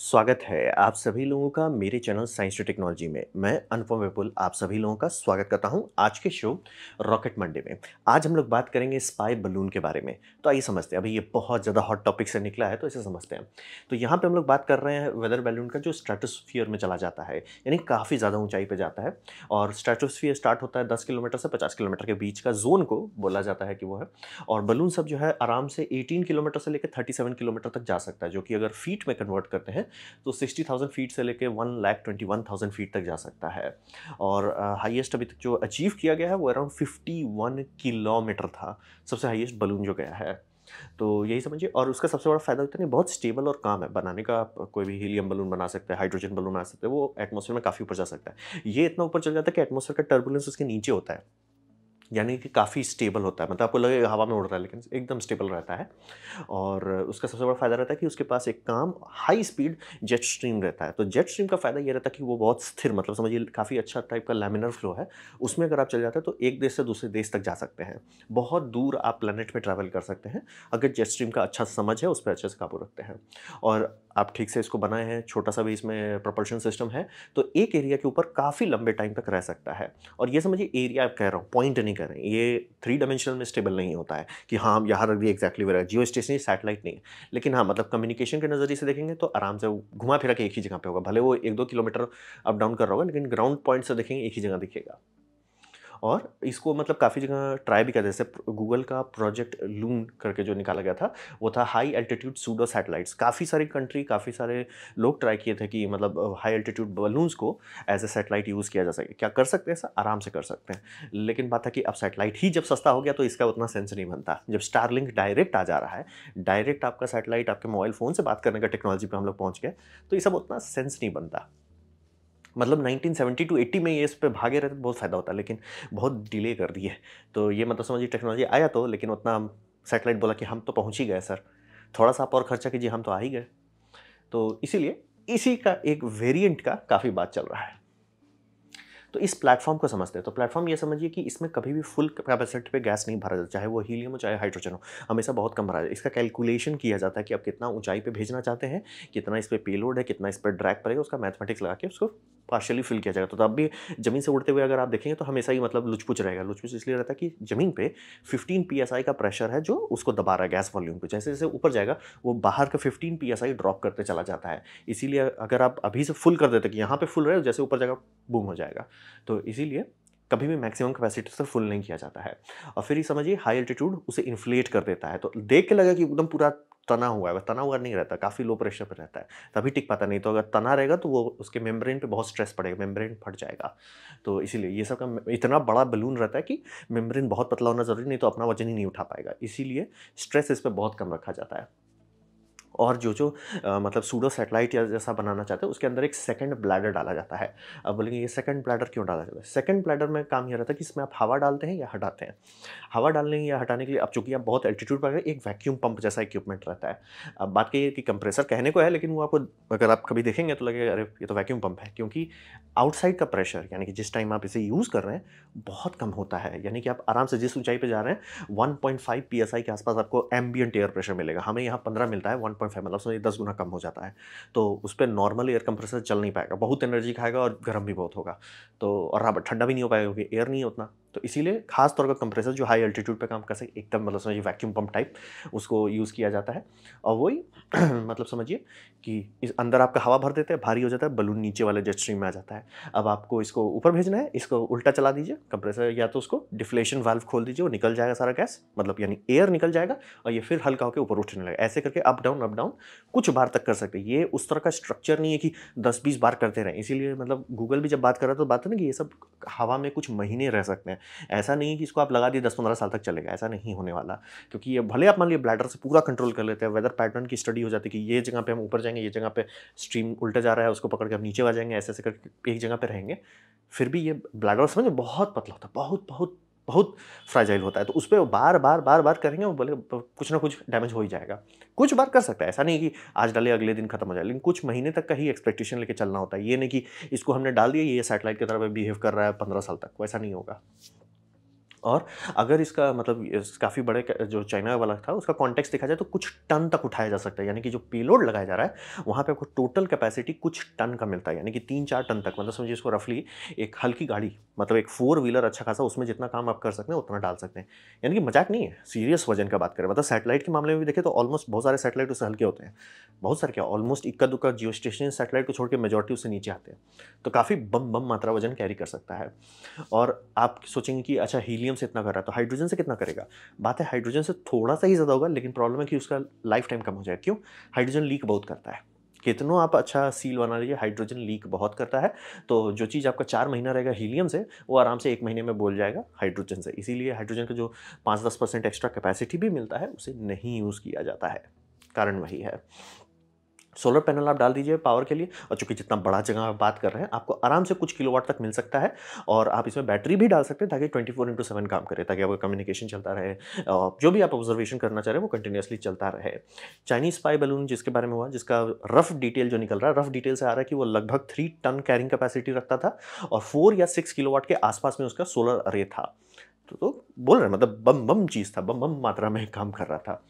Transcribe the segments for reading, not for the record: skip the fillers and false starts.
स्वागत है आप सभी लोगों का मेरे चैनल साइंस टू टेक्नोलॉजी में। मैं अनुपम विपुल आप सभी लोगों का स्वागत करता हूं आज के शो रॉकेट मंडे में। आज हम लोग बात करेंगे स्पाई बलून के बारे में। तो आइए समझते हैं, अभी ये बहुत ज़्यादा हॉट टॉपिक से निकला है तो इसे समझते हैं। तो यहाँ पे हम लोग बात कर रहे हैं वेदर बैलून का जो स्ट्रेटोस्फियर में चला जाता है, यानी काफ़ी ज़्यादा ऊंचाई पर जाता है। और स्ट्रेटोस्फियर स्टार्ट होता है 10 किलोमीटर से 50 किलोमीटर के बीच का जोन को बोला जाता है कि वो है। और बलून सब जो है आराम से 18 किलोमीटर से लेकर 37 किलोमीटर तक जा सकता है, जो कि अगर फीट में कन्वर्ट करते हैं तो 60,000 फीट से लेके 1,21,000 फीट तक जा सकता है। और हाईएस्ट अभी तक जो अचीव किया गया है वो अराउंड 51 किलोमीटर था, सबसे हाईएस्ट बलून जो गया है। तो यही समझिए। और उसका सबसे बड़ा फ़ायदा होता है बहुत स्टेबल और काम है बनाने का। आप कोई भी हीलियम बलून बना सकते हैं, हाइड्रोजन बलून बना सकते हैं, वो एटमॉस्फेयर में काफ़ी ऊपर जा सकता है। ये इतना ऊपर चल जाता है कि एटमॉस्फेयर का टर्बुलेंस उसके नीचे होता है, यानी कि काफ़ी स्टेबल होता है। मतलब आपको लगेगा हवा में उड़ रहा है लेकिन एकदम स्टेबल रहता है। और उसका सबसे बड़ा फ़ायदा रहता है कि उसके पास एक काम हाई स्पीड जेट स्ट्रीम रहता है। तो जेट स्ट्रीम का फ़ायदा ये रहता है कि वो बहुत स्थिर, मतलब समझिए काफ़ी अच्छा टाइप का लैमिनर फ्लो है। उसमें अगर आप चले जाते हैं तो एक देश से दूसरे देश तक जा सकते हैं। बहुत दूर आप प्लैनेट पे ट्रैवल कर सकते हैं अगर जेट स्ट्रीम का अच्छा समझ है, उस पे अच्छे से काबू रखते हैं और आप ठीक से इसको बनाए हैं, छोटा सा भी इसमें प्रोपल्शन सिस्टम है, तो एक एरिया के ऊपर काफ़ी लंबे टाइम तक रह सकता है। और ये समझिए एरिया कह रहा हूँ, पॉइंट नहीं कर रहे हैं। ये 3 डायमेंशनल में स्टेबल नहीं होता है कि हाँ, हम यहाँ रख दिए एग्जैक्टली वही जियो स्टेशनरी सैटेलाइट नहीं है। लेकिन हाँ, मतलब कम्युनिकेशन के नज़रिए से देखेंगे तो आराम से वो घुमा फिरा के एक ही जगह पे होगा। भले वो 1-2 किलोमीटर अप डाउन कर रहा होगा, लेकिन ग्राउंड पॉइंट से देखेंगे एक ही जगह दिखेगा। और इसको मतलब काफ़ी जगह ट्राई भी करते हैं। जैसे गूगल का प्रोजेक्ट लून करके जो निकाला गया था, वो था हाई एल्टीट्यूड सूडो सैटेलाइट्स। काफ़ी सारी कंट्री, काफ़ी सारे लोग ट्राई किए थे कि मतलब हाई एल्टीट्यूड बलून्स को एज ए सैटेलाइट यूज़ किया जा सके। क्या कर सकते हैं ऐसा? आराम से कर सकते हैं। लेकिन बात है कि अब सैटेलाइट ही जब सस्ता हो गया तो इसका उतना सेंस नहीं बनता। जब स्टारलिंक डायरेक्ट आ जा रहा है, डायरेक्ट आपका सैटेलाइट आपके मोबाइल फ़ोन से बात करने का टेक्नोलॉजी पे हम लोग पहुँच गए, तो ये सब उतना सेंस नहीं बनता। मतलब 1970 टू 80 में ये इस पे भागे रहते तो बहुत फ़ायदा होता, लेकिन बहुत डिले कर दिए। तो ये मतलब समझिए टेक्नोलॉजी आया तो, लेकिन उतना सैटेलाइट बोला कि हम तो पहुँच ही गए सर, थोड़ा-सा आप और खर्चा कीजिए, हम तो आ ही गए। तो इसीलिए इसी का एक वेरिएंट का काफ़ी बात चल रहा है। तो इस प्लेटफ़ॉर्म को समझते हैं। तो प्लेटफ़ॉर्म ये समझिए कि इसमें कभी भी फुल कैपेसिटी पे गैस नहीं भरा जाता, चाहे वो हीलियम हो, चाहे हाइड्रोजन हो, हमेशा बहुत कम भरा जाता है। इसका कैलकुलेशन किया जाता है कि आप कितना ऊँचाई पे भेजना चाहते हैं, कितना इस पे पेलोड है, कितना इस पे ड्रैग पड़ेगा, उसका मैथमेटिक्स लगा के उसको पार्शियली फिल किया जाएगा। तो तब भी ज़मीन से उड़ते हुए अगर आप देखेंगे तो हमेशा ही मतलब लुच-पुच रहेगा। लुच-पुच इसलिए रहता है कि ज़मीन पे 15 पीएसआई का प्रेशर है जो उसको दबा रहा है गैस वॉल्यूम पे। जैसे-जैसे ऊपर जाएगा, वो बाहर का 15 पीएसआई ड्रॉप करते चला जाता है। इसीलिए अगर आप अभी से फुल कर देते कि यहाँ पे फुल रहे, जैसे ऊपर जाएगा, बूम हो जाएगा। तो इसीलिए कभी भी मैक्सिमम कैपेसिटी से फुल नहीं किया जाता है। और फिर ये समझिए हाई एल्टीट्यूड उसे इन्फ्लेट कर देता है, तो देख के लगेगा कि एकदम पूरा तना हुआ है, तना हुआ नहीं रहता, काफ़ी लो प्रेशर पे रहता है, तभी टिक पाता। नहीं तो अगर तना रहेगा तो वो उसके मेम्ब्रेन पे बहुत स्ट्रेस पड़ेगा, मेम्ब्रेन फट जाएगा। तो इसीलिए ये सब का इतना बड़ा बलून रहता है कि मेम्ब्रेन बहुत पतला होना ज़रूरी, नहीं तो अपना वज़न ही नहीं उठा पाएगा। इसीलिए स्ट्रेस इस पे बहुत कम रखा जाता है। और जो मतलब सूडो सैटेलाइट या जैसा बनाना चाहते हैं, उसके अंदर एक सेकंड ब्लैडर डाला जाता है। अब बोलेंगे ये सेकंड ब्लैडर क्यों डाला जाता है? सेकंड ब्लैडर में काम ये रहता है कि इसमें आप हवा डालते हैं या हटाते हैं। हवा डालने या हटाने के लिए अब चूँकि आप बहुत एल्टीट्यूड पर हैं, एक वैक्यूम पंप जैसा इक्विपमेंट रहता है। अब बात ये है कि कंप्रेसर कहने को है, लेकिन वो आपको अगर आप कभी देखेंगे तो लगेगा अरे! ये तो वैक्यूम पंप है, क्योंकि आउटसाइड का प्रेशर, यानी कि जिस टाइम आप इसे यूज़ कर रहे हैं, बहुत कम होता है। यानी कि आप आराम से जिस ऊँचाई पे जा रहे हैं, 1.5 पीएसआई के आस-पास आपको एम्बिएंट एयर प्रेशर मिलेगा। हमें यहाँ 15 मिलता है, 1.5 मतलब समझिए 10 गुना कम हो जाता है। तो उस पे नॉर्मल एयर कंप्रेसर चल नहीं पाएगा, बहुत एनर्जी खाएगा और गर्म भी बहुत होगा। तो और अब ठंडा भी नहीं हो पाएगा क्योंकि एयर नहीं है उतना। तो इसीलिए खास तौर का कंप्रेसर जो हाई एल्टीट्यूड पे काम कर सके, एकदम मतलब समझिए वैक्यूम पंप टाइप, उसको यूज़ किया जाता है। और वही मतलब समझिए कि इस अंदर आपका हवा भर देते हैं, भारी हो जाता है, बलून नीचे वाले जेट स्ट्रीम में आ जाता है। अब आपको इसको ऊपर भेजना है, इसको उल्टा चला दीजिए कंप्रेसर, या तो उसको डिफ्लेशन वाल्व खोल दीजिए, वो निकल जाएगा सारा गैस, मतलब यानी एयर निकल जाएगा और ये फिर हल्का होकर ऊपर उठने लगेगा। ऐसे करके अप डाउन कुछ बार तक कर सकते हैं। ये उस तरह का स्ट्रक्चर नहीं है कि 10-20 बार करते रहें। इसीलिए मतलब गूगल भी जब बात कर रहा था तो बात है ना कि ये सब हवा में कुछ महीने रह सकते हैं। ऐसा नहीं है कि इसको आप लगा दिए 10-15 साल तक चलेगा, ऐसा नहीं होने वाला। क्योंकि ये भले आप मान लीजिए ब्लैडर से पूरा कंट्रोल कर लेते हैं, वेदर पैटर्न की स्टडी हो जाती है कि ये जगह पे हम ऊपर जाएँगे, ये जगह पे स्ट्रीम उल्टा जा रहा है, उसको पकड़ के हम नीचे आ जाएँगे, ऐसे-ऐसे करके एक जगह पे रहेंगे। फिर भी ये ब्लैडर समझ में बहुत पतला होता है, बहुत फ्राजाइल होता है। तो उसपे बार-बार करेंगे, वो बोले कुछ ना कुछ डैमेज हो ही जाएगा। कुछ बार कर सकता है, ऐसा नहीं कि आज डाले अगले दिन खत्म हो जाए, लेकिन कुछ महीने तक का ही एक्सपेक्टेशन लेके चलना होता है। ये नहीं कि इसको हमने डाल दिया, ये सैटेलाइट की तरह बिहेव कर रहा है 15 साल तक, वैसा नहीं होगा। और अगर इसका मतलब काफ़ी बड़े जो चाइना वाला था उसका कॉन्टेक्स्ट देखा जाए तो कुछ टन तक उठाया जा सकता है, यानी कि जो पेलोड लगाया जा रहा है वहाँ पे आपको टोटल कैपेसिटी कुछ टन का मिलता है, यानी कि 3-4 टन तक, मतलब समझिए इसको रफली एक हल्की गाड़ी, मतलब एक 4 व्हीलर अच्छा खासा, उसमें जितना काम आप कर सकते हैं उतना डाल सकते हैं। यानी कि मजाक नहीं है, सीरियस वजन का बात करें, मतलब सैटेलाइट के मामले में भी देखें तो ऑलमोस्ट बहुत सारे सैटेलाइट उससे हल्के होते हैं, बहुत सारे क्या ऑलमोस्ट इक्का दुक्का जियो स्टेशन सैटेलाइट को छोड़ के मेजॉरिटी उससे नीचे आते हैं, तो काफ़ी बम बम मात्रा वजन कैरी कर सकता है। और आप सोचेंगे कि अच्छा हीलियम से इतना कर रहा है तो हाइड्रोजन से कितना करेगा? बात है हाइड्रोजन से थोड़ा सा ही ज़्यादा होगा, लेकिन प्रॉब्लम है कि उसका लाइफ टाइम कम हो जाएगा। क्यों? हाइड्रोजन लीक बहुत करता है। कितनों आप अच्छा सील बना लीजिए, हाइड्रोजन लीक बहुत करता है। तो जो चीज़ आपका 4 महीना रहेगा हीलियम से, वो आराम से 1 महीने में बोल जाएगा हाइड्रोजन से। इसीलिए हाइड्रोजन का जो 5-10% एक्स्ट्रा कैपेसिटी भी मिलता है, उसे नहीं यूज़ किया जाता है। कारण वही है। सोलर पैनल आप डाल दीजिए पावर के लिए, और चूंकि जितना बड़ा जगह आप बात कर रहे हैं, आपको आराम से कुछ किलोवाट तक मिल सकता है। और आप इसमें बैटरी भी डाल सकते हैं ताकि 24/7 काम करे, ताकि आपका कम्युनिकेशन चलता रहे, जो भी आप ऑब्जर्वेशन करना चाह रहे हैं वो कंटिन्यूसली चलता रहे। चाइनीज स्पाई बलून जिसके बारे में हुआ, जिसका रफ डिटेल जो निकल रहा है, रफ डिटेल से आ रहा है कि वो लगभग 3 टन कैरिंग कैपेसिटी रखता था और 4 या 6 किलोवाट के आसपास में उसका सोलर अरे था। तो बोल रहे हैं मतलब बम बम चीज़ था, बम बम मात्रा में काम कर रहा था।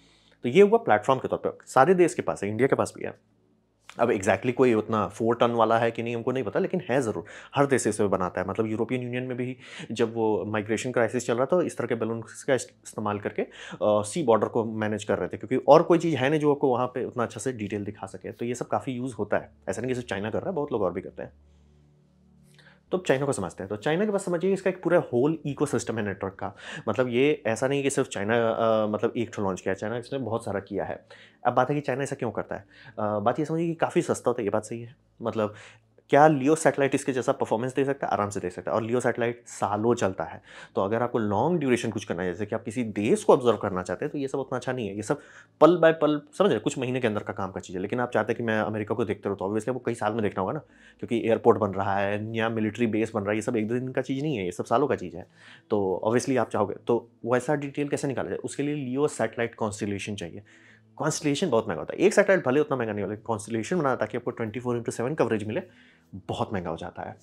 तो ये हुआ प्लेटफॉर्म के तौर पर, सारे देश के पास है, इंडिया के पास भी है। अब एग्जैक्टली कोई उतना 4 टन वाला है कि नहीं हमको नहीं पता, लेकिन है ज़रूर। हर देश इसे बनाता है, मतलब यूरोपियन यूनियन में भी जब वो माइग्रेशन क्राइसिस चल रहा था, इस तरह के बैलून्स का इस्तेमाल करके सी बॉर्डर को मैनेज कर रहे थे, क्योंकि और कोई चीज़ है नहीं जो आपको वहाँ पे उतना अच्छा से डिटेल दिखा सके। तो ये सब काफ़ी यूज़ होता है, ऐसा नहीं कि सिर्फ चाइना कर रहा है, बहुत लोग और भी करते हैं। तो अब चाइना को समझते हैं, तो चाइना के पास समझिए इसका एक पूरा होल इकोसिस्टम है नेटवर्क का। मतलब ये ऐसा नहीं कि सिर्फ चाइना मतलब एक ठो लॉन्च किया है, चाइना इसने बहुत सारा किया है। अब बात है कि चाइना ऐसा क्यों करता है? बात ये समझिए कि काफ़ी सस्ता होता है, ये बात सही है। मतलब क्या लियो सैटेलाइट इसके जैसा परफॉर्मेंस दे सकता है? आराम से दे सकता है, और लियो सैटेलाइट सालों चलता है। तो अगर आपको लॉन्ग ड्यूरेशन कुछ करना है, जैसे कि आप किसी देश को ऑब्जर्व करना चाहते हैं, तो ये सब उतना अच्छा नहीं है। ये सब पल बाय पल, समझ रहे हैं, कुछ महीने के अंदर का काम का चीज़ है। लेकिन आप चाहते हैं कि मैं अमेरिका को देखते रहूँ, तो ऑब्वियसली आपको कई साल में देखना होगा ना, क्योंकि एयरपोर्ट बन रहा है या मिलिट्री बेस बन रहा है, ये सब एक दो दिन का चीज़ नहीं है, ये सब सालों का चीज़ है। तो ऑब्वियसली आप चाहोगे, तो वैसा डिटेल कैसे निकाला जाए? उसके लिए लियो सैटेलाइट कॉन्स्टेलेशन चाहिए। कॉन्स्टेलेशन बहुत महंगा होता है। एक सैटेलाइट भले उतना महंगा नहीं हो, लेकिन कॉन्स्टेलेशन बनाना ताकि आपको 24/7 कवरेज मिले, बहुत महंगा हो जाता है।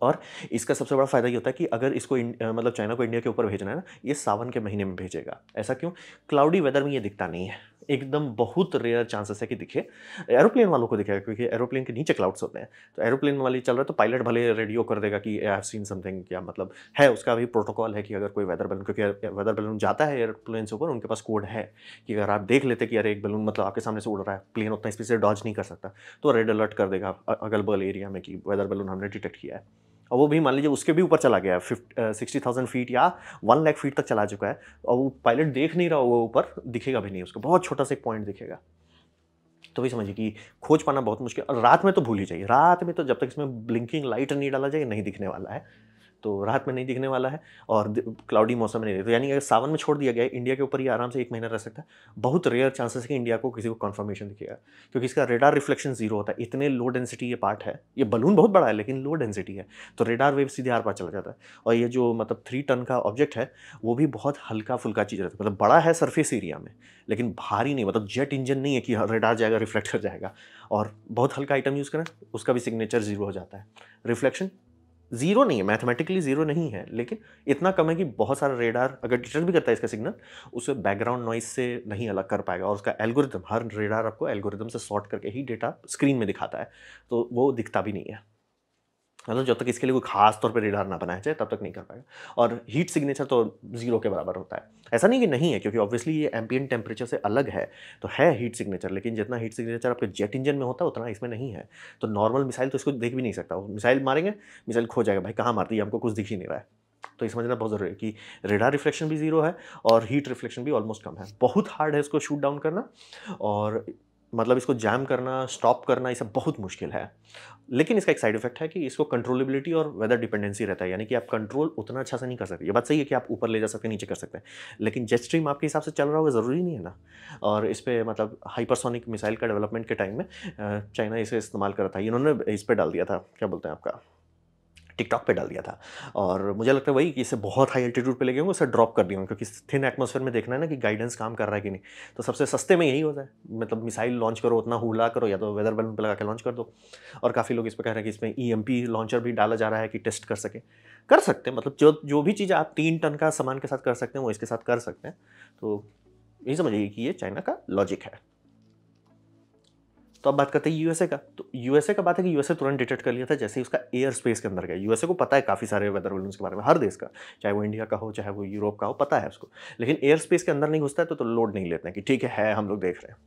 और इसका सबसे बड़ा फ़ायदा ये होता है कि अगर इसको मतलब चाइना को इंडिया के ऊपर भेजना है ना, ये सावन के महीने में भेजेगा। ऐसा क्यों? क्लाउडी वेदर में ये दिखता नहीं है। एकदम बहुत रेयर चांसेस है कि दिखे। एरोप्लेन वालों को दिखेगा, क्योंकि एरोप्लेन के नीचे क्लाउड्स होते हैं। तो एरोप्लेन वाली चल रहा है तो पायलट भले रेडियो कर देगा कि आई हैव सीन समथिंग, क्या मतलब है उसका भी प्रोटोकॉल है कि अगर कोई वेदर बैलून, क्योंकि वेदर बैलून जाता है एयरप्लेन से ऊपर, उनके पास कोड है कि अगर आप देख लेते कि अरे एक बैलून मतलब आपके सामने से उड़ रहा है, प्लेन उतना स्पीड से डॉज नहीं कर सकता, तो रेड अलर्ट कर देगा अगल बगल एरिया में कि वेदर बैलून हमने डिटेक्ट किया है। और वो भी मान लीजिए उसके भी ऊपर चला गया है, 60,000 फीट या 1 लाख फीट तक चला चुका है, और वो पायलट देख नहीं रहा होगा ऊपर, दिखेगा भी नहीं उसको, बहुत छोटा सा एक पॉइंट दिखेगा। तो वही समझिए कि खोज पाना बहुत मुश्किल, और रात में तो भूल ही जाइए। रात में तो जब तक इसमें ब्लिंकिंग लाइट नहीं डाला जाए, नहीं दिखने वाला है। तो रात में नहीं दिखने वाला है, और क्लाउडी मौसम में नहीं, तो यानी अगर सावन में छोड़ दिया गया है, इंडिया के ऊपर ये आराम से 1 महीना रह सकता है। बहुत रेयर चांसेस है कि इंडिया को किसी को कन्फर्मेशन दिखेगा, क्योंकि इसका रेडार रिफ्लेक्शन जीरो होता है। इतने लो डेंसिटी ये पार्ट है, ये बलून बहुत बड़ा है लेकिन लो डेंसिटी है, तो रेडार वेव सीधे आर पार चला जाता है। और ये जो मतलब 3 टन का ऑब्जेक्ट है, वो भी बहुत हल्का फुल्का चीज़ रहता है, मतलब बड़ा है सरफेस एरिया में, लेकिन भारी नहीं, मतलब जेट इंजन नहीं है कि रेडार जाएगा रिफ्लेक्ट कर जाएगा। और बहुत हल्का आइटम यूज़ करें, उसका भी सिग्नेचर जीरो हो जाता है। रिफ्लेक्शन ज़ीरो नहीं है, मैथमेटिकली ज़ीरो नहीं है, लेकिन इतना कम है कि बहुत सारा रेडार अगर डिटेक्ट भी करता है इसका सिग्नल, उसे बैकग्राउंड नॉइज़ से नहीं अलग कर पाएगा, और उसका एल्गोरिदम, हर रेडार आपको एल्गोरिदम से सॉर्ट करके ही डेटा स्क्रीन में दिखाता है, तो वो दिखता भी नहीं है। मतलब जब तक इसके लिए कोई खास तौर पे रेडार ना बनाया जाए, तब तक नहीं कर पाएगा। और हीट सिग्नेचर तो ज़ीरो के बराबर होता है। ऐसा नहीं कि नहीं है, क्योंकि ऑब्वियसली ये एम्बिएंट टेम्परेचर से अलग है, तो है हीट सिग्नेचर, लेकिन जितना हीट सिग्नेचर आपके जेट इंजन में होता है, उतना इसमें नहीं है। तो नॉर्मल मिसाइल तो इसको देख भी नहीं सकता, वो मिसाइल मारेंगे, मिसाइल खो जाएगा, भाई कहाँ मार दी, हमको कुछ दिख ही नहीं रहा है। तो ये समझना बहुत ज़रूरी है कि रेडार रिफ्लेक्शन भी ज़ीरो है, और हीट रिफ्लेक्शन भी ऑलमोस्ट कम है। बहुत हार्ड है इसको शूट डाउन करना, और मतलब इसको जैम करना, स्टॉप करना, ये सब बहुत मुश्किल है। लेकिन इसका एक साइड इफेक्ट है कि इसको कंट्रोलेबिलिटी और वेदर डिपेंडेंसी रहता है, यानी कि आप कंट्रोल उतना अच्छा से नहीं कर सकते। ये बात सही है कि आप ऊपर ले जा सकते हैं, नीचे कर सकते हैं, लेकिन जेट स्ट्रीम आपके हिसाब से चल रहा होगा, ज़रूरी नहीं है ना। और इस पे मतलब हाइपरसोनिक मिसाइल का डेवलपमेंट के टाइम में चाइना इसे इस्तेमाल कर रहा था। इन्होंने इस पे डाल दिया था, क्या बोलते हैं आपका, टिकटॉक पे डाल दिया था। और मुझे लगता है वही कि इसे बहुत हाई एल्टीट्यूड पे ले गए होंगे, उसे ड्रॉप कर दिया होंगे, क्योंकि थिन एटमॉस्फेयर में देखना है ना कि गाइडेंस काम कर रहा है कि नहीं। तो सबसे सस्ते में यही होता है, मतलब मिसाइल लॉन्च करो, उतना हुला करो, या तो वेदर बलून पे लगा के लॉन्च कर दो। और काफ़ी लोग इस पे कह रहे हैं कि इसमें ईएमपी लॉन्चर भी डाला जा रहा है कि टेस्ट कर सके। कर सकते हैं, मतलब जो जो भी चीज़ आप 3 टन का सामान के साथ कर सकते हैं वो इसके साथ कर सकते हैं। तो यही समझिए कि ये चाइना का लॉजिक है। तो अब बात करते हैं यूएसए का। तो यूएसए का बात है कि यूएसए तुरंत डिटेक्ट कर लिया था जैसे ही उसका एयर स्पेस के अंदर गया। यूएसए को पता है काफ़ी सारे वेदर बलून्स के बारे में, हर देश का, चाहे वो इंडिया का हो चाहे वो यूरोप का हो, पता है उसको। लेकिन एयर स्पेस के अंदर नहीं घुसता है तो लोड नहीं लेते हैं कि ठीक है हम लोग देख रहे हैं।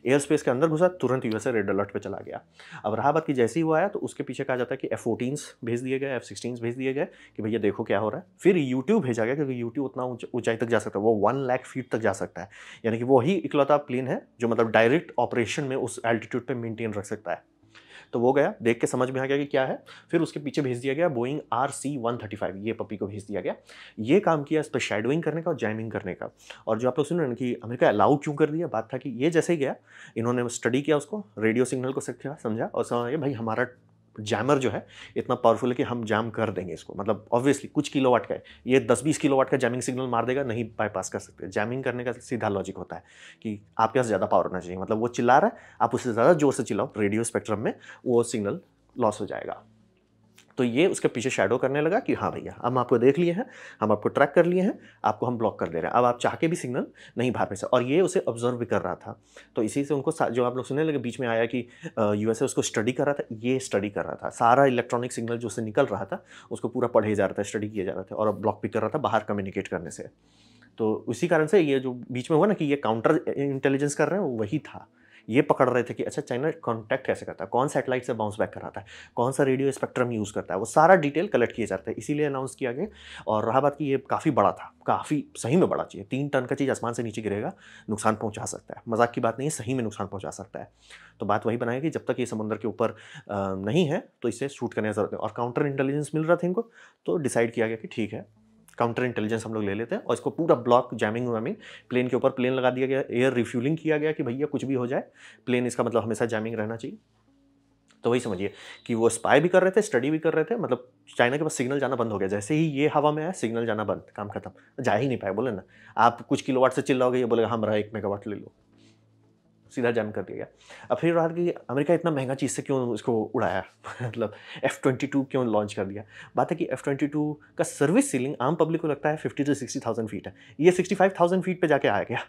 एयर स्पेस के अंदर घुसा, तुरंत यूएसए रेड अलर्ट पे चला गया। अब रहा बात कि जैसे ही वो आया तो उसके पीछे कहा जाता है कि F-14s भेज दिए गए, F-16s भेज दिए गए कि भैया देखो क्या हो रहा है। फिर यूट्यूब भेजा गया, क्योंकि यूट्यूब उतना ऊंचाई तक जा सकता है, वो 1 लाख फीट तक जा सकता है। यानी कि वो ही इकलौता प्लेन है जो मतलब डायरेक्ट ऑपरेशन में उस एल्टीट्यूड पे मेंटेन रख सकता है। तो वो गया, देख के समझ में आ गया कि क्या है। फिर उसके पीछे भेज दिया गया बोइंग RC-135, ये पपी को भेज दिया गया। ये काम किया इस पर शैडोइंग करने का और जैमिंग करने का। और जो आप लोग सुन रहे हैं कि अमेरिका अलाउ क्यों कर दिया, बात था कि ये जैसे ही गया, इन्होंने स्टडी किया उसको, रेडियो सिग्नल को समझा और समझा भाई हमारा जैमर जो है इतना पावरफुल है कि हम जैम कर देंगे इसको। मतलब ऑब्वियसली कुछ किलोवाट का है, ये 10-20 किलोवाट का जैमिंग सिग्नल मार देगा, नहीं बाईपास कर सकते। जैमिंग करने का सीधा लॉजिक होता है कि आपके पास ज़्यादा पावर होना चाहिए, मतलब वो चिल्ला रहा है, आप उससे ज़्यादा जोर से चिल्लाओ, रेडियो स्पेक्ट्रम में वो सिग्नल लॉस हो जाएगा। तो ये उसके पीछे शैडो करने लगा कि हाँ भैया हम आपको देख लिए हैं, हम आपको ट्रैक कर लिए हैं, आपको हम ब्लॉक कर दे रहे हैं, अब आप चाह के भी सिग्नल नहीं बाहर भेज सकते। और ये उसे ऑब्जर्व भी कर रहा था। तो इसी से उनको जो आप लोग सुनने लगे बीच में आया कि यूएसए उसको स्टडी कर रहा था, ये स्टडी कर रहा था, सारा इलेक्ट्रॉनिक सिग्नल जो उससे निकल रहा था उसको पूरा पढ़े जा रहा था, स्टडी किया जा रहा था, और ब्लॉक भी कर रहा था बाहर कम्युनिकेट करने से। तो उसी कारण से ये जो बीच में हुआ ना कि ये काउंटर इंटेलिजेंस कर रहे हैं, वही था। ये पकड़ रहे थे कि अच्छा चाइना कॉन्टैक्ट कैसे करता है, कौन सैटेलाइट से बाउंस बैक कराता है, कौन सा रेडियो स्पेक्ट्रम यूज़ करता है, वो सारा डिटेल कलेक्ट किए जाते हैं, इसीलिए अनाउंस किया गया। और रहा बात कि ये काफ़ी बड़ा था, काफ़ी सही में बड़ा चीज़ है। 3 टन का चीज़ आसमान से नीचे गिरेगा, नुकसान पहुंचा सकता है, मजाक की बात नहीं है, सही में नुकसान पहुंचा सकता है। तो बात वही बनाई कि जब तक ये समुद्र के ऊपर नहीं है तो इसे शूट करने की जरूरत है। और काउंटर इंटेलिजेंस मिल रहा था इनको, तो डिसाइड किया गया कि ठीक है काउंटर इंटेलिजेंस हम लोग ले लेते हैं, और इसको पूरा ब्लॉक जैमिंग वैमिंग, प्लेन के ऊपर प्लेन लगा दिया गया, एयर रिफ्यूलिंग किया गया कि भैया कुछ भी हो जाए, प्लेन इसका मतलब हमेशा जैमिंग रहना चाहिए। तो वही समझिए कि वो स्पाई भी कर रहे थे, स्टडी भी कर रहे थे, मतलब चाइना के पास सिग्नल जाना बंद हो गया। जैसे ही ये हवा में आया सिग्नल जाना बंद, काम खत्म, जा ही नहीं पाए। बोले ना आप कुछ किलोवाट से चिल्लाओगे, ये बोलेगा हमारा 1 मेगावाट ले लो, सीधा जैम कर दिया गया। अब फिर रहा कि अमेरिका इतना महंगा चीज़ से क्यों इसको उड़ाया मतलब F-22 क्यों लॉन्च कर दिया। बात है कि F-22 का सर्विस सीलिंग आम पब्लिक को लगता है 50 से 60,000 फीट है, ये 65,000 फीट पे जाके आ गया।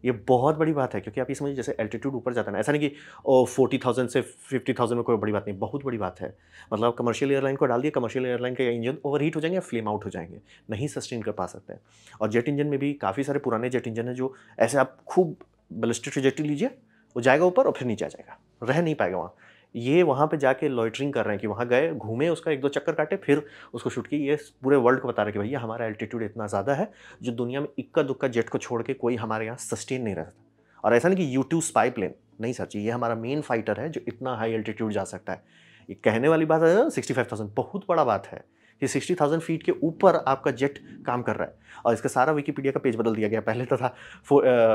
ये बहुत बड़ी बात है, क्योंकि आप ये समझिए जैसे एल्टीट्यूड ऊपर जाता है ना, ऐसा नहीं कि 40,000 से 50,000 में कोई बड़ी बात नहीं, बहुत बड़ी बात है। मतलब कमर्शियल एयरलाइन को डाल दिया, कमर्शियल एयरलाइन के इंजन ओवरहीट हो जाएंगे या फ्लेम आउट हो जाएंगे, नहीं सस्टेन कर पा सकते हैं। और जेट इंजन में भी काफ़ी सारे पुराने जेट इंजन है जो ऐसे आप खूब बैलिस्टिक ट्रैजेक्टरी लीजिए, वो जाएगा ऊपर और फिर नीचे आ जाएगा, रह नहीं पाएगा वहाँ। ये वहाँ पे जाके लॉइटरिंग कर रहे हैं कि वहाँ गए, घूमे, उसका 1-2 चक्कर काटे, फिर उसको शूट किए। ये पूरे वर्ल्ड को बता रहे हैं कि भैया हमारा एल्टीट्यूड इतना ज़्यादा है, जो दुनिया में इक्का-दुक्का जेट को छोड़ के कोई हमारे यहाँ सस्टेन नहीं रहता। और ऐसा नहीं कि U-2 स्पाई प्लेन, नहीं सर जी, ये हमारा मेन फाइटर है जो इतना हाई एल्टीट्यूड जा सकता है। ये कहने वाली बात है 65,000, बहुत बड़ा बात है कि 60,000 फीट के ऊपर आपका जेट काम कर रहा है। और इसका सारा विकिपीडिया का पेज बदल दिया गया, पहले तो था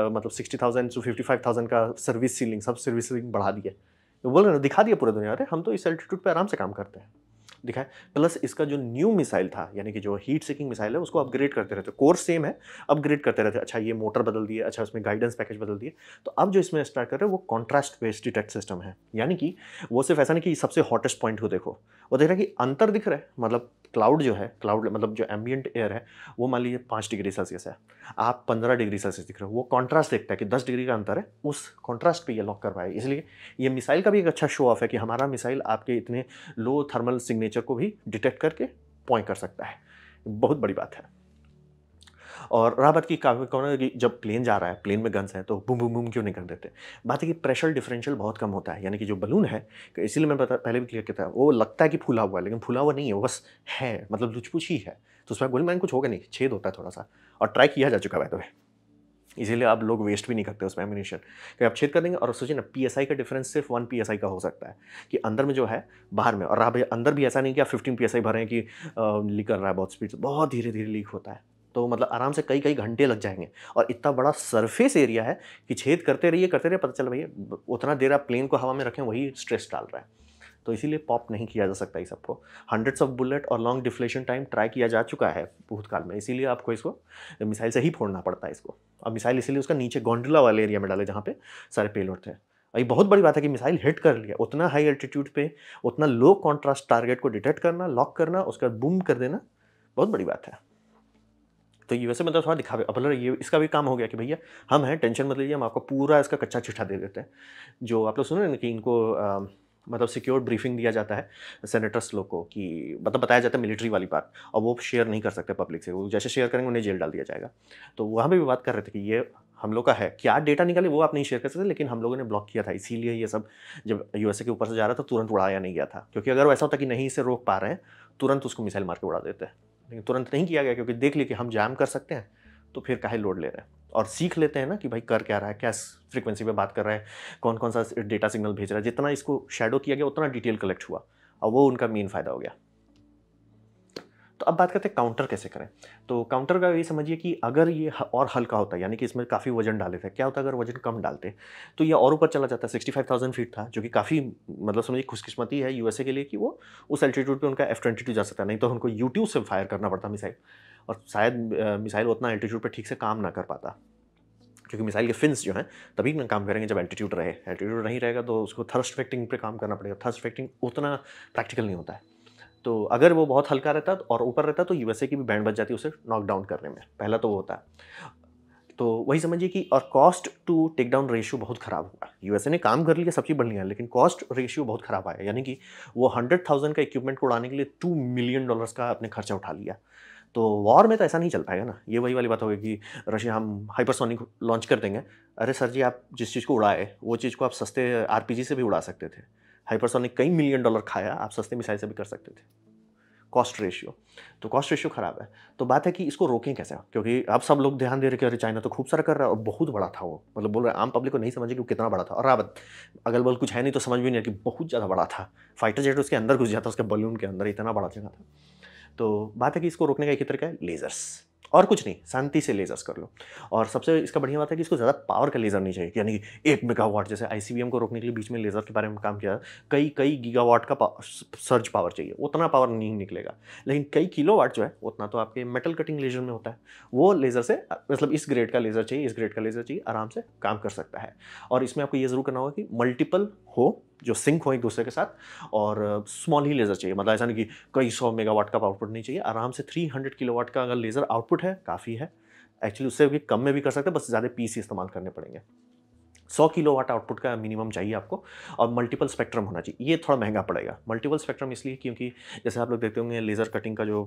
मतलब 60,000 टू 55,000 का सर्विस सीलिंग, सब सर्विस सीलिंग बढ़ा दिया। तो बोल रहे ना, दिखा दिया पूरे दुनिया, अरे हम तो इस एल्टीट्यूड पे आराम से काम करते हैं, दिखाए। प्लस इसका जो न्यू मिसाइल था, यानी कि जो हीट सीकिंग मिसाइल है, उसको अपग्रेड करते रहते, कोर सेम है, अपग्रेड करते रहते। अच्छा ये मोटर बदल दिए, अच्छा उसमें गाइडेंस पैकेज बदल दिए। तो अब जो इसमें स्टार्ट कर रहे हैं वो कॉन्ट्रास्ट बेस्ड डिटेक्ट सिस्टम है, यानी कि वो सिर्फ ऐसा नहीं कि सबसे हॉटेस्ट पॉइंट को देखो, वो देख रहा है कि अंतर दिख रहा है। मतलब क्लाउड जो है, क्लाउड मतलब जो एम्बियंट एयर है, वो मान लीजिए 5 डिग्री सेल्सियस है, आप 15 डिग्री सेल्सियस दिख रहे हो, वो कॉन्ट्रास्ट देखता है कि 10 डिग्री का अंतर है, उस कॉन्ट्रास्ट पे ये लॉक कर पाए। इसलिए ये मिसाइल का भी एक अच्छा शो ऑफ है कि हमारा मिसाइल आपके इतने लो थर्मल सिग्नेचर को भी डिटेक्ट करके पॉइंट कर सकता है। बहुत बड़ी बात है। और रहा बात की कौन है कि जब प्लेन जा रहा है, प्लेन में गन्स हैं, तो बूम बूम बूम क्यों नहीं कर देते। बात है कि प्रेशर डिफरेंशियल बहुत कम होता है, यानी कि जो बलून है, इसीलिए मैं पहले भी क्लियर किया था, वो लगता है कि फूला हुआ है, लेकिन फूला हुआ नहीं है, वो बस है, मतलब लुचपुच ही है। तो उसमें गोली माइन कुछ होगा नहीं, छेद होता है थोड़ा सा, और ट्राई किया जा चुका है तो। इसीलिए आप लोग वेस्ट भी नहीं करते उसमें एम्यूनिशन, कि आप छेद कर देंगे। और सोचिए ना, पीएसआई का डिफरेंस सिर्फ 1 पीएसआई का हो सकता है, कि अंदर में जो है, बाहर में। और रहा भैया अंदर भी ऐसा नहीं कि आप 15 पीएसआई भरें कि लीक कर रहा है बहुत स्पीड से, बहुत धीरे धीरे लीक होता है। तो मतलब आराम से कई कई घंटे लग जाएंगे। और इतना बड़ा सरफेस एरिया है कि छेद करते रहिए, पता चला भैया उतना देर आप प्लेन को हवा में रखें वही स्ट्रेस डाल रहा है। तो इसीलिए पॉप नहीं किया जा सकता इस सबको। हंड्रेड्स ऑफ बुलेट और लॉन्ग डिफ्लेशन टाइम ट्राई किया जा चुका है भूतकाल में, इसीलिए आपको इसको मिसाइल से ही फोड़ना पड़ता है इसको। अब मिसाइल इसीलिए उसका नीचे गोंडला वाले एरिया में डाले जहाँ पे सारे पेलोड थे। ये बहुत बड़ी बात है कि मिसाइल हिट कर लिया, उतना हाई एल्टीट्यूड पे उतना लो कॉन्ट्रास्ट टारगेट को डिटेक्ट करना, लॉक करना, उसका बूम कर देना, बहुत बड़ी बात है। तो यूएसए मतलब थोड़ा दिखावे, अब ये इसका भी काम हो गया कि भैया हम हैं, टेंशन मत लीजिए, हम आपको पूरा इसका कच्चा चिट्ठा दे देते हैं। जो आप लोग सुने ना कि इनको मतलब सिक्योर ब्रीफिंग दिया जाता है सेनेटर्स लोग को, कि मतलब बताया जाता है मिलिट्री वाली बात, और वो शेयर नहीं कर सकते पब्लिक से, वो जैसे शेयर करेंगे उन्हें जेल डाल दिया जाएगा। तो वहाँ पे भी बात कर रहे थे कि ये हम लोग का है, क्या डेटा निकाले वो आप नहीं शेयर कर सकते, लेकिन हम लोगों ने ब्लॉक किया था, इसीलिए ये सब जब यूएसए के ऊपर से जा रहा था तुरंत उड़ाया नहीं गया था। क्योंकि अगर वैसा होता कि नहीं इसे रोक पा रहे हैं, तुरंत उसको मिसाइल मार के उड़ा देते हैं, लेकिन तुरंत नहीं किया गया, क्योंकि देख लिया कि हम जैम कर सकते हैं, तो फिर काहे लोड ले रहे हैं। और सीख लेते हैं ना कि भाई कर क्या रहा है, क्या फ्रीक्वेंसी पे बात कर रहा है, कौन कौन सा डेटा सिग्नल भेज रहा है। जितना इसको शैडो किया गया उतना डिटेल कलेक्ट हुआ, और वो उनका मेन फायदा हो गया। तो अब बात करते हैं काउंटर कैसे करें। तो काउंटर का ये समझिए कि अगर ये और हल्का होता, यानी कि इसमें काफ़ी वजन डाले थे, क्या होता अगर वजन कम डालते तो ये और ऊपर चला जाता। 65,000 फीट था, जो कि काफ़ी मतलब समझिए खुशकिस्मती है यूएसए के लिए कि वो उस एल्टीट्यूड पे उनका F-22 जा सकता, नहीं तो उनको U-2 से फायर करना पड़ता मिसाइल, और शायद मिसाइल उतना एल्टीट्यूड पर ठीक से काम ना कर पाता, क्योंकि मिसाइल के फिन्स जो हैं तभी ना काम करेंगे जब एल्टीट्यूड रहे। एल्टीट्यूड नहीं रहेगा तो उसको थर्स्ट वेक्टिंग पे काम करना पड़ेगा, थर्स्ट वेक्टिंग उतना प्रैक्टिकल नहीं होता है। तो अगर वो बहुत हल्का रहता और ऊपर रहता तो यूएसए की भी बैंड बच जाती उसे नॉक डाउन करने में, पहला तो वो होता है। तो वही समझिए कि और cost to take down ratio बहुत खराब हुआ। यूएसए ने काम कर लिया, सब चीज़ बढ़ लिया, लेकिन कॉस्ट रेशियो बहुत खराब आया, यानी कि वो 100,000 का इक्विपमेंट को उड़ाने के लिए $2 मिलियन का आपने खर्चा उठा लिया। तो वॉर में तो ऐसा नहीं चल पाएगा ना, ये वही वाली बात होगी कि रशिया हम हाइपरसोनिक लॉन्च कर देंगे। अरे सर जी, आप जिस चीज़ को उड़ाए वो चीज़ को आप सस्ते आरपीजी से भी उड़ा सकते थे। हाइपरसोनिक कई $1 मिलियन खाया, आप सस्ते मिसाइल से भी कर सकते थे। कॉस्ट रेशियो, तो कॉस्ट रेशियो खराब है। तो बात है कि इसको रोकें कैसे, क्योंकि अब सब लोग ध्यान दे रहे कि अरे चाइना तो खूब सारा कर रहा है और बहुत बड़ा था वो, मतलब बोल रहे आम पब्लिक को नहीं समझे कि वो कितना बड़ा था, और अब अगल बगल कुछ है नहीं तो समझ भी नहीं कि बहुत ज़्यादा बड़ा था। फाइटर जेट उसके अंदर घुस जाता, उसके बलून के अंदर, इतना बड़ा जगह था। तो बात है कि इसको रोकने का एक ही तरीका है, लेजर्स, और कुछ नहीं, शांति से लेजर्स कर लो। और सबसे इसका बढ़िया बात है कि इसको ज़्यादा पावर का लेज़र नहीं चाहिए, यानी कि 1 मेगावाट, जैसे आईसीबीएम को रोकने के लिए बीच में लेज़र के बारे में काम किया, कई कई गीगावाट का सर्ज पावर चाहिए, उतना पावर नहीं निकलेगा। लेकिन कई किलोवाट जो है उतना तो आपके मेटल कटिंग लेजर में होता है, वो लेज़र से मतलब इस ग्रेड का लेज़र चाहिए, इस ग्रेड का लेज़र चाहिए, आराम से काम कर सकता है। और इसमें आपको ये ज़रूर करना होगा कि मल्टीपल हो, जो सिंक हो एक दूसरे के साथ, और स्मॉल ही लेज़र चाहिए, मतलब ऐसा नहीं कि कई 100 मेगावाट का आउटपुट नहीं चाहिए। आराम से 300 किलोवाट का अगर लेज़र आउटपुट है काफ़ी है। एक्चुअली उससे भी कम में भी कर सकते हैं, बस ज़्यादा पीस इस्तेमाल करने पड़ेंगे। 100 किलोवाट आउटपुट का मिनिमम चाहिए आपको, और मल्टीपल स्पेक्ट्रम होना चाहिए। ये थोड़ा महंगा पड़ेगा मल्टीपल स्पेक्ट्रम, इसलिए क्योंकि जैसे आप लोग देखते होंगे लेज़र कटिंग का जो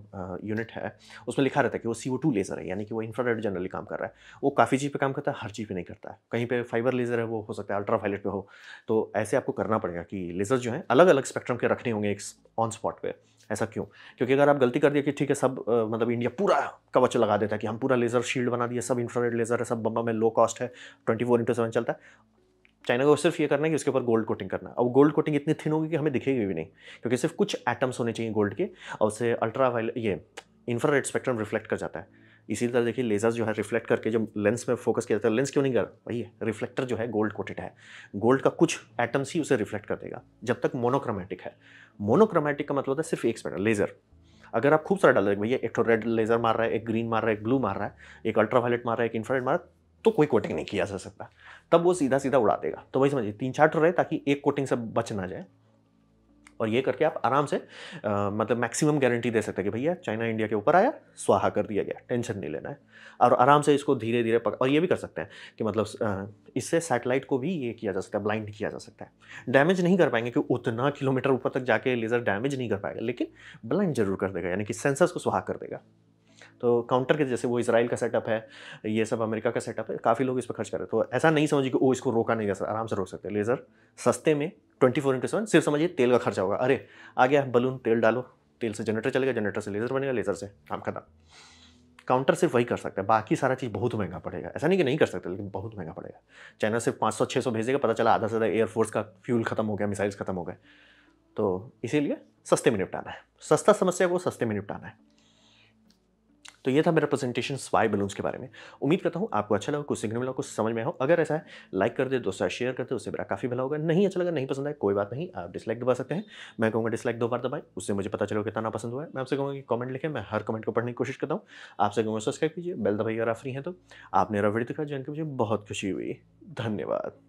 यूनिट है उसमें लिखा रहता है कि वो CO2 लेज़र है, यानी कि वो इंफ्रारेड जनरली काम कर रहा है। वो काफ़ी चीज़ पे काम करता है, हर चीज़ पे नहीं करता है। कहीं पे फाइबर लेज़र है, वो हो सकता है अल्ट्रा वायलेट पे हो। तो ऐसे आपको करना पड़ेगा कि लेज़र जो है अलग अलग स्पेक्ट्रम के रखने होंगे एक ऑन स्पॉट पे। ऐसा क्यों? क्योंकि अगर आप गलती कर दिए कि ठीक है सब मतलब इंडिया पूरा कवच लगा देता है कि हम पूरा लेज़र शील्ड बना दिया, सब इंफ्रारेड लेज़र है, सब बम्बा में लो कॉस्ट है, 24/7 चलता है। चाइना को सिर्फ ये करना है कि उसके ऊपर गोल्ड कोटिंग करना है। अब गोल्ड कोटिंग इतनी थिन होगी कि हमें दिखेगी भी नहीं, क्योंकि सिर्फ कुछ एटम्स होने चाहिए गोल्ड के, और उससे अल्ट्रा वायलेट ये इंफ्रारेड स्पेक्ट्रम रिफ्लेक्ट कर जाता है। इसी तरह देखिए लेजर जो है रिफ्लेक्ट करके जो लेंस में फोकस किया जाता है, लेंस क्यों नहीं कर, वही है रिफ्लेक्टर जो है गोल्ड कोटेड है, गोल्ड का कुछ एटम्स ही उसे रिफ्लेक्ट कर देगा जब तक मोनोक्रोमैटिक है। मोनोक्रोमैटिक का मतलब होता है सिर्फ एक स्पेक्ट्रम लेजर। अगर आप खूब सारा डाल देंगे, भैया एक तो रेड लेजर मार रहा है, एक ग्रीन मार रहा है, एक ब्लू मार रहा है, एक अल्ट्रा वायलेट मार रहा है, एक इंफ्रारेड मार रहा है, तो कोई कोटिंग नहीं किया जा सकता, तब वो सीधा सीधा उड़ा देगा। तो वही समझिए 3-4 रहे ताकि एक कोटिंग से बच ना जाए, और ये करके आप आराम से मतलब मैक्सिमम गारंटी दे सकते हैं कि भैया चाइना इंडिया के ऊपर आया, स्वाहा कर दिया गया, टेंशन नहीं लेना है। और आराम से इसको धीरे धीरे और ये भी कर सकते हैं कि मतलब इससे सैटेलाइट को भी ये किया जा सकता है, ब्लाइंड किया जा सकता है। डैमेज नहीं कर पाएंगे, क्योंकि उतना किलोमीटर ऊपर तक जाके लेज़र डैमेज नहीं कर पाएगा, लेकिन ब्लाइंड जरूर कर देगा, यानी कि सेंसर्स को सुहा कर देगा। तो काउंटर के जैसे वो इजराइल का सेटअप है, ये सब अमेरिका का सेटअप है, काफ़ी लोग इस पर खर्च कर रहे हैं। तो ऐसा नहीं समझिए कि वो इसको रोका नहीं जा सकता, आराम से रोक सकते हैं। लेज़र सस्ते में 24/7, सिर्फ समझिए तेल का खर्चा होगा। अरे आ गया बलून, तेल डालो, तेल से जनरेटर चलेगा, जनरेटर से लेज़र बनेगा, लेज़र से काम खत्म। काउंटर सिर्फ वही कर सकता है, बाकी सारा चीज़ बहुत महंगा पड़ेगा। ऐसा नहीं कि नहीं कर सकते, लेकिन बहुत महंगा पड़ेगा। चाइना सिर्फ 500-600 भेजेगा, पता चला आधा से ज़्यादा एयरफोर्स का फ्यूल खत्म हो गया, मिसाइल्स खत्म हो गए। तो इसीलिए सस्ते में निपटाना है, सस्ता समस्या को सस्ते में निपटाना है। तो ये था मेरा प्रेजेंटेशन स्पाई बलून्स के बारे में। उम्मीद करता हूँ आपको अच्छा लगा, कुछ सीखने मिला, कुछ समझ में आया हो। अगर ऐसा है, लाइक कर दें, दोस्तों के साथ शेयर कर दें, उससे मेरा काफ़ी भला होगा। नहीं अच्छा लगा, नहीं पसंद आया, कोई बात नहीं, आप डिसलाइक दबा सकते हैं। मैं कहूँगा डिसलाइक 2 बार दबाएँ, उससे मुझे पता चलेगा कितना नापसंद हुआ है। मैं आपसे कहूँगा कि कमेंट लिखें, मैं हर कमेंट को पढ़ने की कोशिश करता हूँ। आपसे कहूँगा सब्सक्राइब कीजिए, बेल दबाइए अगर आप फ्री हैं तो। आपने मेरा वीडियो देखा, जान के मुझे बहुत खुशी हुई। धन्यवाद।